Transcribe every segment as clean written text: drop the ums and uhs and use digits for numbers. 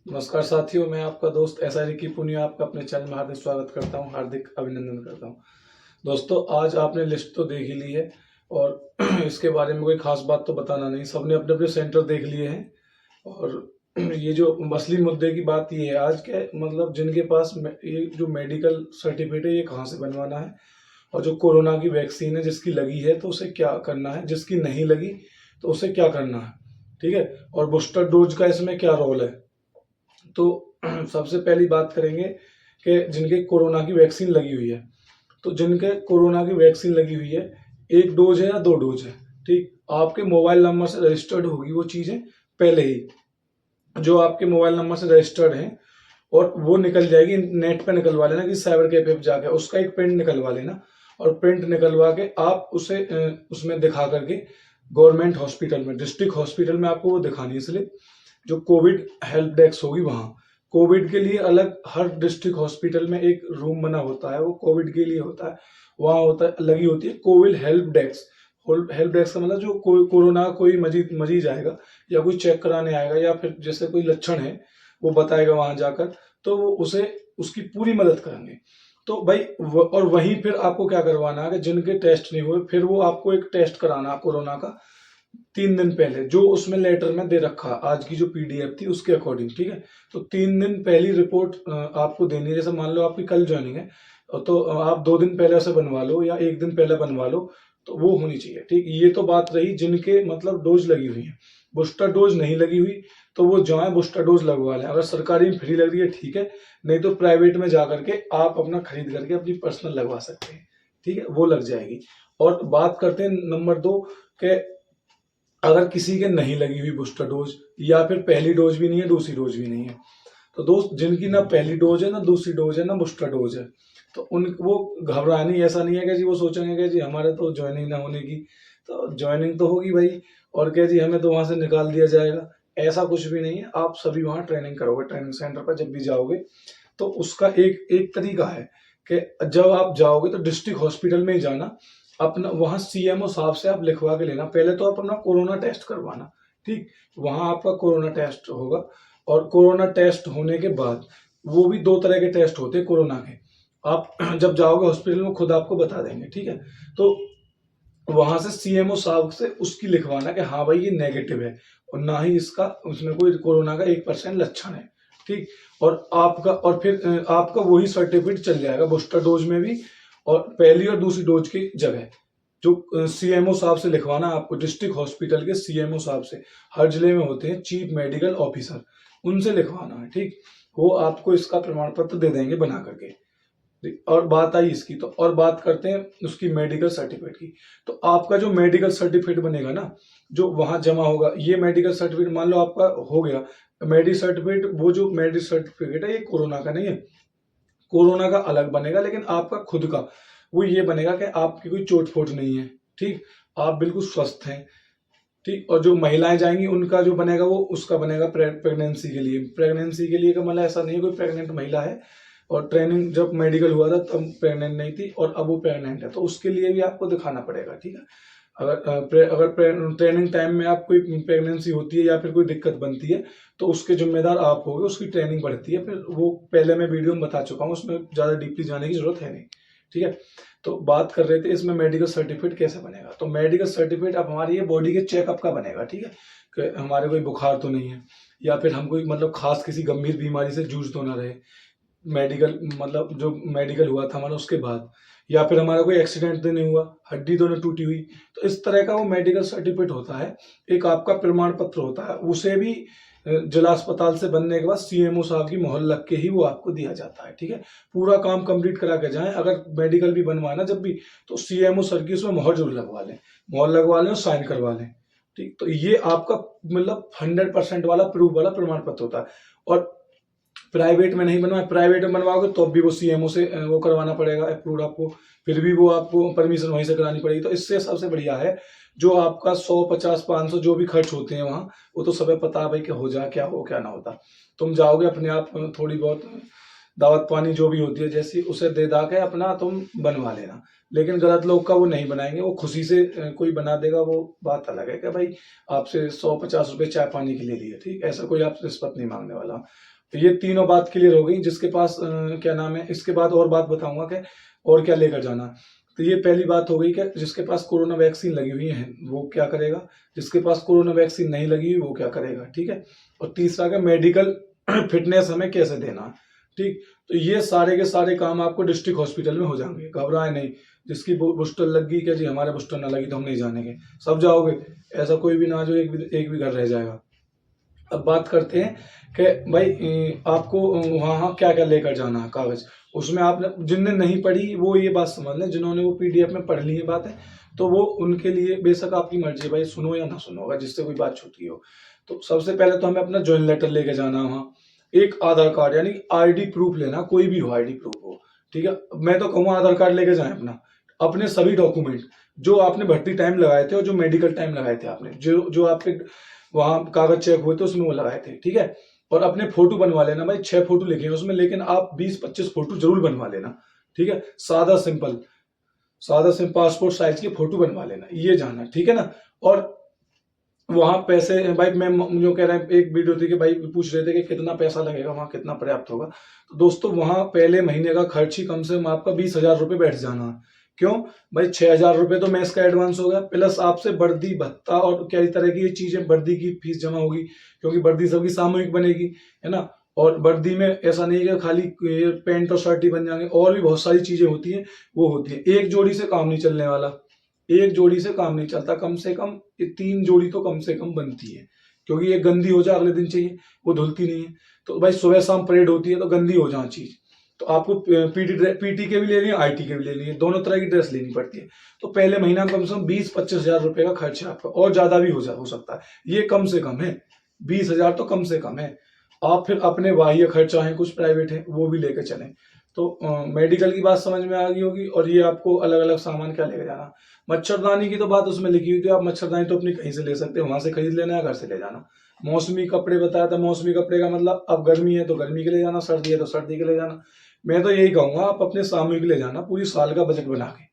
नमस्कार साथियों, मैं आपका दोस्त एस आई की पुनिया आपका अपने चैनल में हार्दिक स्वागत करता हूं, हार्दिक अभिनंदन करता हूं। दोस्तों, आज आपने लिस्ट तो देख ही ली है और इसके बारे में कोई खास बात तो बताना नहीं, सबने अपने अपने सेंटर देख लिए हैं। और ये जो असली मुद्दे की बात ये है आज के, मतलब जिनके पास ये जो मेडिकल सर्टिफिकेट है ये कहाँ से बनवाना है, और जो कोरोना की वैक्सीन है जिसकी लगी है तो उसे क्या करना है, जिसकी नहीं लगी तो उसे क्या करना है, ठीक है। और बूस्टर डोज का इसमें क्या रोल है। तो सबसे पहली बात करेंगे कि जिनके कोरोना की वैक्सीन लगी हुई है, तो जिनके कोरोना की वैक्सीन लगी हुई है, एक डोज है या दो डोज है, ठीक। आपके मोबाइल नंबर से रजिस्टर्ड होगी वो चीजें पहले ही, जो आपके मोबाइल नंबर से रजिस्टर्ड है, और वो निकल जाएगी। नेट पे निकलवा लेना कि साइबर कैफे पे जाके उसका एक प्रिंट निकलवा लेना, और प्रिंट निकलवा के आप उसे उसमें दिखा करके गवर्नमेंट हॉस्पिटल में, डिस्ट्रिक्ट हॉस्पिटल में आपको वो दिखानी है। इसलिए जो कोविड हेल्प डेस्क होगी वहां, कोविड के लिए अलग हर डिस्ट्रिक्ट हॉस्पिटल में एक रूम बना होता है, वो कोविड के लिए होता है। वहां होता है, लगी होती है Covid help desk. Help desk का मतलब जो कोई कोरोना कोई मरीज आएगा या कोई चेक कराने आएगा या फिर जैसे कोई लक्षण है वो बताएगा वहां जाकर, तो वो उसे उसकी पूरी मदद करेंगे। तो भाई और वहीं फिर आपको क्या करवाना है कि जिनके टेस्ट नहीं हुए, फिर वो आपको एक टेस्ट कराना कोरोना का 3 दिन पहले, जो उसमें लेटर में दे रखा आज की जो पीडीएफ थी उसके अकॉर्डिंग, ठीक है। तो 3 दिन पहली रिपोर्ट आपको देनी है। जैसे मान लो आपकी कल ज्वाइनिंग है, तो आप 2 दिन पहले उसे बनवा लो या एक दिन पहले बनवा लो, तो वो होनी चाहिए, ठीक। ये तो बात रही जिनके मतलब डोज लगी हुई है। बूस्टर डोज नहीं लगी हुई तो वो जाए बूस्टर डोज लगवा लें। अगर सरकारी में फ्री लग रही है ठीक है, नहीं तो प्राइवेट में जा करके आप अपना खरीद करके अपनी पर्सनल लगवा सकते हैं, ठीक है, वो लग जाएगी। और बात करते हैं नंबर 2 के, अगर किसी के नहीं लगी हुई बूस्टर डोज, या फिर पहली डोज भी नहीं है दूसरी डोज भी नहीं है, तो दोस्त जिनकी ना पहली डोज है ना दूसरी डोज है ना बूस्टर डोज है, तो उन वो घबराए नहीं। ऐसा नहीं है कि जी वो सोचेंगे कि जी हमारे तो ज्वाइनिंग ना होने की, तो ज्वाइनिंग तो होगी भाई, और क्या जी हमें तो वहां से निकाल दिया जाएगा, ऐसा कुछ भी नहीं है। आप सभी वहां ट्रेनिंग करोगे, ट्रेनिंग सेंटर पर जब भी जाओगे, तो उसका एक एक तरीका है कि जब आप जाओगे तो डिस्ट्रिक्ट हॉस्पिटल में ही जाना, अपना वहां सीएमओ साहब से आप लिखवा के लेना। पहले तो आप अपना कोरोना टेस्ट करवाना, ठीक। वहां आपका कोरोना टेस्ट होगा, और कोरोना टेस्ट होने के बाद वो भी 2 तरह के टेस्ट होते हैं कोरोना के। आप जब जाओगे हॉस्पिटल में खुद आपको बता देंगे, ठीक है। तो वहां से सीएमओ साहब से उसकी लिखवाना कि हाँ भाई ये नेगेटिव है, और ना ही इसका उसमें कोई कोरोना का 1% लक्षण है, ठीक। और आपका और फिर आपका वही सर्टिफिकेट चल जाएगा बूस्टर डोज में भी, और पहली और दूसरी डोज की जगह। जो सीएमओ साहब से लिखवाना आपको, डिस्ट्रिक्ट हॉस्पिटल के सीएमओ साहब से, हर जिले में होते हैं चीफ मेडिकल ऑफिसर, उनसे लिखवाना है, ठीक। वो आपको इसका प्रमाण पत्र दे देंगे बना करके। और बात आई इसकी, तो और बात करते हैं उसकी मेडिकल सर्टिफिकेट की। तो आपका जो मेडिकल सर्टिफिकेट बनेगा ना, जो वहां जमा होगा, ये मेडिकल सर्टिफिकेट मान लो आपका हो गया मेडिकल सर्टिफिकेट, वो जो मेडिकल सर्टिफिकेट है ये कोरोना का नहीं है, कोरोना का अलग बनेगा, लेकिन आपका खुद का वो ये बनेगा कि आपकी कोई चोट फोट नहीं है, ठीक, आप बिल्कुल स्वस्थ हैं, ठीक। और जो महिलाएं जाएंगी उनका जो बनेगा वो उसका बनेगा प्रेगनेंसी के लिए। प्रेगनेंसी के लिए का मतलब ऐसा नहीं है कोई प्रेग्नेंट महिला है और ट्रेनिंग जब मेडिकल हुआ था तब प्रेग्नेंट नहीं थी और अब वो प्रेग्नेंट है, तो उसके लिए भी आपको दिखाना पड़ेगा, ठीक है। अगर ट्रेनिंग टाइम में आप कोई प्रेगनेंसी होती है या फिर कोई दिक्कत बनती है, तो उसके जिम्मेदार आप होगे, उसकी ट्रेनिंग बढ़ती है। फिर वो पहले मैं वीडियो में बता चुका हूँ, उसमें ज्यादा डीपली जाने की जरूरत है नहीं, ठीक है। तो बात कर रहे थे इसमें मेडिकल सर्टिफिकेट कैसे बनेगा। तो मेडिकल सर्टिफिकेट अब हमारी ये बॉडी के चेकअप का बनेगा, ठीक है, कि हमारे कोई बुखार तो नहीं है, या फिर हम कोई मतलब खास किसी गंभीर बीमारी से जूझ तो ना रहे, मेडिकल मतलब जो मेडिकल हुआ था हमारा उसके बाद, या फिर हमारा कोई एक्सीडेंट तो नहीं हुआ, हड्डी तो नहीं टूटी हुई। तो इस तरह का वो मेडिकल सर्टिफिकेट होता है, एक आपका प्रमाण पत्र होता है। उसे भी जिला अस्पताल से बनने के बाद सीएमओ साहब की मोहर लग के ही वो आपको दिया जाता है, ठीक है। पूरा काम कंप्लीट करा के जाएं। अगर मेडिकल भी बनवाना जब भी, तो सीएमओ सर की उसमें मोहर जरूर लगवा लें, मोहर लगवा लें और साइन करवा लें, ठीक। तो ये आपका मतलब 100% वाला प्रूफ वाला प्रमाण पत्र होता है। और प्राइवेट में नहीं बनवा, प्राइवेट में बनवाओगे तो भी वो सीएमओ से वो करवाना पड़ेगा अप्रूव आपको, फिर भी वो आपको परमिशन वहीं से करानी पड़ेगी। तो इससे सबसे बढ़िया है जो आपका 100 50 500 जो भी खर्च होते हैं वहां, वो तो सब पता है भाई कि हो जा क्या हो क्या ना होता। तुम जाओगे अपने आप थोड़ी बहुत दावत पानी जो भी होती है जैसी, उसे दे दा के अपना तुम बनवा लेना। लेकिन गलत लोग का वो नहीं बनाएंगे, वो खुशी से कोई बना देगा, वो बात अलग है कि भाई आपसे 100 50 रुपए चाय पानी के लिए लिए, ठीक। ऐसा कोई आपसे रिश्वत नहीं मांगने वाला। तो ये तीनों बात क्लियर हो गई। जिसके पास क्या नाम है, इसके बाद और बात बताऊंगा कि और क्या लेकर जाना। तो ये पहली बात हो गई कि जिसके पास कोरोना वैक्सीन लगी हुई है वो क्या करेगा, जिसके पास कोरोना वैक्सीन नहीं लगी हुई वो क्या करेगा, ठीक है। और तीसरा का मेडिकल फिटनेस हमें कैसे देना है, ठीक। तो ये सारे के सारे काम आपको डिस्ट्रिक्ट हॉस्पिटल में हो जाएंगे, घबराए नहीं। जिसकी बूस्टर लग गई क्या जी, हमारे बूस्टर ना लगी तो हम नहीं जानेंगे, सब जाओगे। ऐसा कोई भी ना जो एक भी घर रह जाएगा। अब बात करते हैं कि भाई आपको वहाँ क्या क्या लेकर जाना है कागज। उसमें आपने जिनने नहीं पढ़ी वो ये बात समझ लें, जिन्होंने वो पीडीएफ में पढ़ ली है बातें तो वो उनके लिए बेशक आपकी मर्जी है भाई, सुनो या ना सुनो, अगर जिससे कोई बात छूटी हो। तो सबसे पहले तो हमें अपना ज्वाइन लेटर लेके जाना है वहाँ, एक आधार कार्ड यानी आईडी प्रूफ लेना, कोई भी हो आईडी प्रूफ हो, ठीक है। मैं तो कहूँगा आधार कार्ड लेके जाएं अपना, अपने सभी डॉक्यूमेंट जो आपने भर्ती टाइम लगाए थे और जो मेडिकल टाइम लगाए थे आपने, जो जो आपके वहां कागज चेक हुए थे उसमें वो लगाए थे, ठीक है। और अपने फोटो बनवा लेना भाई, 6 फोटो लिखे हैं उसमें, लेकिन आप 20-25 फोटो जरूर बनवा लेना, ठीक है। सादा सिंपल पासपोर्ट साइज की फोटो बनवा लेना, ये जाना, ठीक है ना। और वहां पैसे भाई, मैं जो कह रहा है, एक वीडियो थी कि भाई पूछ रहे थे कि कितना पैसा लगेगा वहां, कितना पर्याप्त होगा। तो दोस्तों वहां पहले महीने का खर्च ही कम से कम आपका 20,000 रुपये बैठ जाना। क्यों भाई, 6,000 रुपये तो मैस का एडवांस होगा, प्लस आपसे वर्दी भत्ता और कई तरह की ये चीजें, वर्दी की फीस जमा होगी क्योंकि वर्दी सबकी सामूहिक बनेगी, है ना। और वर्दी में ऐसा नहीं है कि खाली पैंट और शर्ट ही बन जाएंगे, और भी बहुत सारी चीजें होती हैं, वो होती है। एक जोड़ी से काम नहीं चलने वाला, एक जोड़ी से काम नहीं चलता, कम से कम ये 3 जोड़ी तो कम से कम बनती है, क्योंकि ये गंदी हो जाए अगले दिन चाहिए, वो धुलती नहीं है। तो भाई सुबह शाम परेड होती है तो गंदी हो जाए चीज, तो आपको पीटी के भी ले लिए, आईटी के भी ले लिए, दोनों तरह की ड्रेस लेनी पड़ती है। तो पहले महीना कम से कम 20-25 हजार रुपए का खर्च है आपका, और ज्यादा भी हो सकता है, ये कम से कम है। 20,000 तो कम से कम है। आप फिर अपने बाह्य खर्चा है, कुछ प्राइवेट है, वो भी लेकर चलें। तो मेडिकल की बात समझ में आ गई होगी। और ये आपको अलग अलग सामान क्या लेकर जाना। मच्छरदानी की तो बात उसमें लिखी हुई थी, आप मच्छरदानी तो अपनी कहीं से ले सकते हो, वहां से खरीद लेना है, घर से ले जाना। मौसमी कपड़े बताया था, मौसमी कपड़े का मतलब अब गर्मी है तो गर्मी के ले जाना, सर्दी है तो सर्दी के ले जाना। मैं तो यही कहूंगा आप अपने सामूहिक ले जाना, पूरी साल का बजट बना के,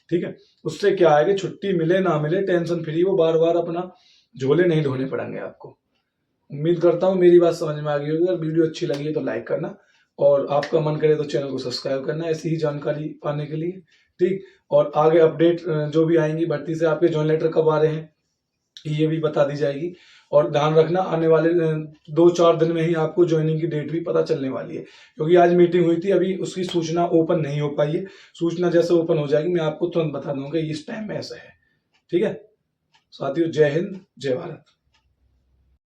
ठीक है। उससे क्या है कि छुट्टी मिले ना मिले टेंशन फ्री, वो बार बार अपना झोले नहीं ढोने पड़ेंगे आपको। उम्मीद करता हूँ मेरी बात समझ में आ गई होगी। अगर वीडियो अच्छी लगी है तो लाइक करना, और आपका मन करे तो चैनल को सब्सक्राइब करना ऐसी ही जानकारी पाने के लिए, ठीक। और आगे अपडेट जो भी आएंगी भर्ती से, आपके जॉइन लेटर कब आ रहे हैं ये भी बता दी जाएगी। और ध्यान रखना आने वाले 2-4 दिन में ही आपको ज्वाइनिंग की डेट भी पता चलने वाली है, क्योंकि आज मीटिंग हुई थी, अभी उसकी सूचना ओपन नहीं हो पाई है। सूचना जैसे ओपन हो जाएगी मैं आपको तुरंत बता दूंगा इस टाइम में ऐसा है, ठीक है। साथियों, जय हिंद, जय भारत।